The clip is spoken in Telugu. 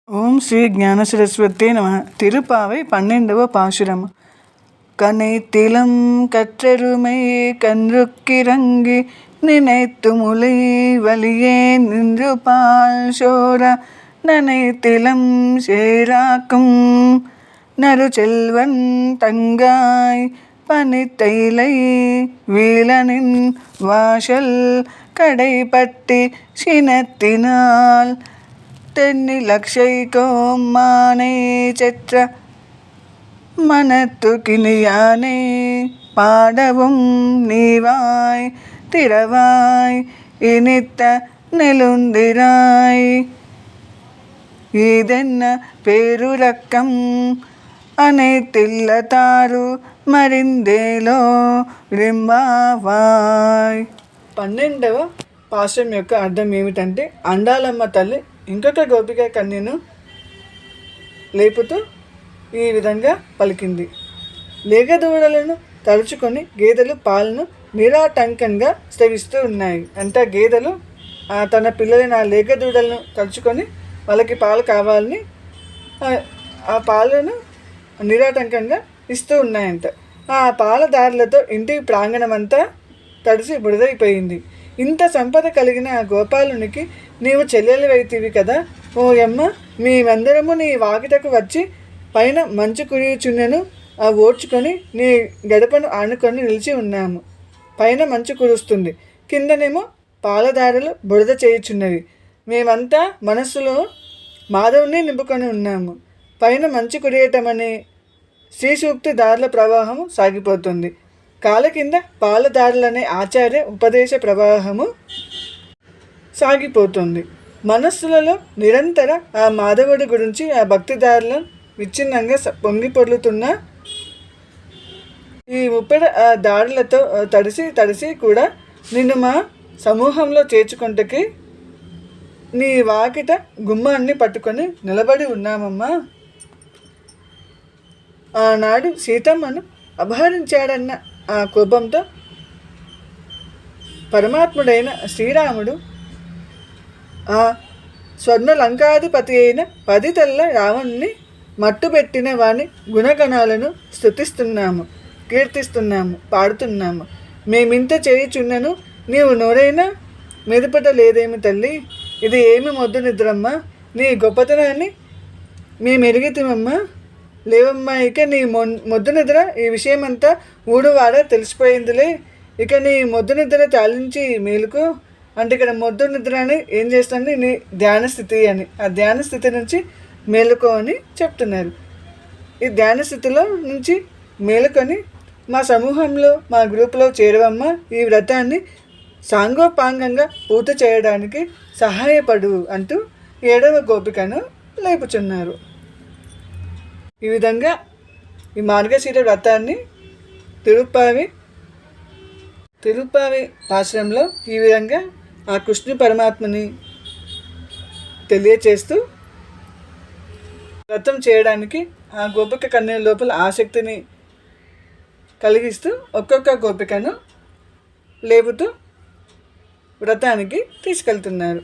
ஓம் ஸ்ரீ ஞான சரஸ்வதி நம. திருப்பாவை 12వ பாசுரம். கனைத்திலம் கற்றருமை கன்றுக்கிறங்கி நினைத்து முலை வலியே நின்று பால் சோர நனைத்திலம் சேராக்கும் நறு செல்வன் தங்காய் பனித்தைலை வீலனின் வாசல் கடைப்பட்டி சினத்தினால் தென்னி லக்ஷை கோமானை செற்ற மனத்து கிணியானை பாடவும் நீவாய் திறவாய் இனித்த நெலுந்திராய் இதென்ன பேருரக்கம் அனைத்தில்ல తారు మరిందేలో రింబావాయ్. 12వ పాశం యొక్క అర్థం ఏమిటంటే, అండాలమ్మ తల్లి ఇంకొక గోపిక కన్యను లేపుతూ ఈ విధంగా పలికింది. లేగదూడలను తలుచుకొని గేదెలు పాలను నిరాటంకంగా స్రవిస్తూ ఉన్నాయి. అంటే గేదెలు తన పిల్లలైన ఆ లేగదూడలను తలుచుకొని వాళ్ళకి పాలు కావాలని ఆ పాలను నిరాటంకంగా ఇస్తూ ఉన్నాయంట. ఆ పాల దారులతో ఇంటి ప్రాంగణం అంతా తడిసి బురదైపోయింది. ఇంత సంపద కలిగిన ఆ గోపాలునికి నీవు చెల్లెలివైతివి కదా ఓయమ్మ, మేమందరము నీ వాకిటకు వచ్చి పైన మంచు కురియుచున్నను ఆ ఓడ్చుకొని నీ గడపను ఆనుకొని నిలిచి ఉన్నాము. పైన మంచు కురుస్తుంది, కిందనేమో పాలదారులు బురద చేయుచున్నవి. మేమంతా మనస్సులో మాధవుని నింపుకొని ఉన్నాము. పైన మంచు కురియటమనే శ్రీ సూక్తి దారుల ప్రవాహము సాగిపోతుంది. కాళ్ళ కింద పాలదారులనే ఆచార్య ఉపదేశ ప్రవాహము సాగిపోతుంది. మనస్సులలో నిరంతర ఆ మాధవుడి గురించి ఆ భక్తిదారులను విచ్ఛిన్నంగా పొంగి పొర్లుతున్న ఈ ముప్పెడ ఆ దారులతో తడిసి కూడా నిన్ను మా సమూహంలో చేర్చుకుంటకి నీ వాకిట గుమ్మాన్ని పట్టుకొని నిలబడి ఉన్నామమ్మా. ఆనాడు సీతమ్మను అపహరించాడన్న ఆ కోపంతో పరమాత్ముడైన శ్రీరాముడు ఆ స్వర్ణలంకాధిపతి అయిన 10 తల్ల రావణుని మట్టుబెట్టిన వాని గుణగణాలను స్తుతిస్తున్నాము, కీర్తిస్తున్నాము, పాడుతున్నాము. మేమింత చేయుచున్నను నీవు నోరైనా మెదుపటలేదేమి తల్లి? ఇది ఏమి మొద్దు నిద్రమ్మా? నీ గొప్పతనాన్ని మేమెరిగితిమమ్మా. లేవమ్మా, ఇక నీ మొద్దు నిద్ర ఈ విషయమంతా ఊడువాడ తెలిసిపోయిందిలే. ఇక నీ మొద్దు నిద్ర చాలించి మేలుకు. అంటే ఇక్కడ మొద్దు నిద్ర అని ఏం చేస్తుంది, నీ ధ్యాన స్థితి అని. ఆ ధ్యాన స్థితి నుంచి మేలుకో అని చెప్తున్నారు. ఈ ధ్యాన స్థితిలో నుంచి మేలుకొని మా సమూహంలో మా గ్రూపులో చేరవమ్మ. ఈ వ్రతాన్ని సాంగోపాంగంగా పూర్తి చేయడానికి సహాయపడు అంటూ 7వ గోపికను లేపుచున్నారు. ఈ విధంగా ఈ మార్గశిర వ్రతాన్ని తిరుప్పావి పాశ్రంలో ఈ విధంగా ఆ కృష్ణ పరమాత్మని తెలియచేస్తూ వ్రతం చేయడానికి ఆ గోపిక కన్య లోపల ఆసక్తిని కలిగిస్తూ ఒక్కొక్క గోపికను లేపుతూ వ్రతానికి తీసుకెళ్తున్నారు.